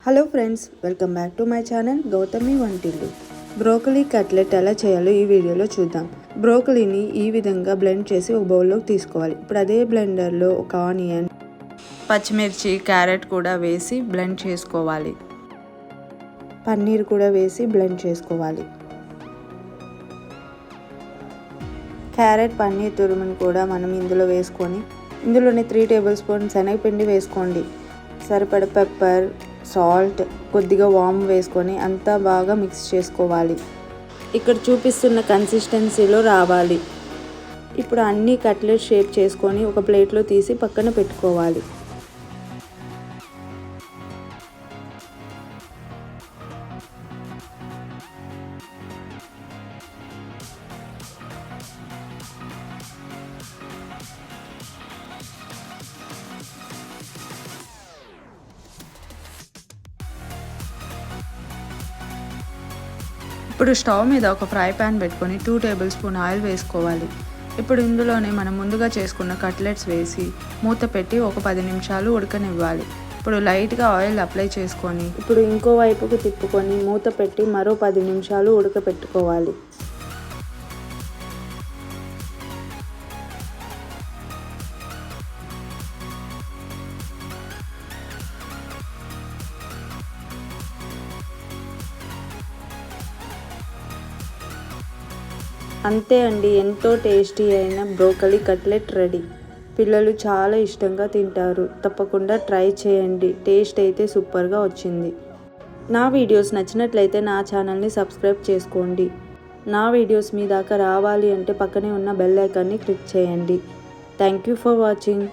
Hello friends, welcome back to my channel Gautami Vantillu. Broccoli cutlet ఎలా చేయాలో ఈ వీడియోలో చూద్దాం. బ్రోకలీని ఈ విధంగా బ్లెండ్ చేసి ఒక బౌల్లోకి తీసుకోవాలి. ఇప్పుడు అదే బ్లెండర్లో ఒక ఆనియన్, పచ్చిమిర్చి, క్యారెట్ కూడా వేసి బ్లెండ్ చేసుకోవాలి. పన్నీర్ కూడా వేసి బ్లెండ్ చేసుకోవాలి. క్యారెట్, పన్నీర్ తురుమును కూడా మనం ఇందులో వేసుకొని ఇందులోనే 3 టేబుల్ స్పూన్ శనగపిండి వేసుకోండి. సరిపడ పెప్పర్, సాల్ట్, కొద్దిగా వామ్ వేసుకొని అంతా బాగా మిక్స్ చేసుకోవాలి. ఇక్కడ చూపిస్తున్న కన్సిస్టెన్సీలో రావాలి. ఇప్పుడు అన్ని కట్లెట్ షేప్ చేసుకొని ఒక ప్లేట్లో తీసి పక్కన పెట్టుకోవాలి. ఇప్పుడు స్టవ్ మీద ఒక ఫ్రై ప్యాన్ పెట్టుకొని 2 టేబుల్ స్పూన్ ఆయిల్ వేసుకోవాలి. ఇప్పుడు ఇందులోనే మనం ముందుగా చేసుకున్న కట్లెట్స్ వేసి మూత పెట్టి ఒక 10 నిమిషాలు ఉడకనివ్వాలి. ఇప్పుడు లైట్గా ఆయిల్ అప్లై చేసుకొని ఇప్పుడు ఇంకో వైపుకు తిప్పుకొని మూత పెట్టి మరో 10 నిమిషాలు ఉడకపెట్టుకోవాలి. అంతే అండి, ఎంతో టేస్టీ అయిన బ్రోకలీ కట్లెట్ రెడీ. పిల్లలు చాలా ఇష్టంగా తింటారు. తప్పకుండా ట్రై చేయండి. టేస్ట్ అయితే సూపర్గా వచ్చింది. నా వీడియోస్ నచ్చినట్లయితే నా ఛానల్ని సబ్స్క్రైబ్ చేసుకోండి. నా వీడియోస్ మీ దాకా రావాలి అంటే పక్కనే ఉన్న బెల్ ఐకాన్ని క్లిక్ చేయండి. Thank you for watching.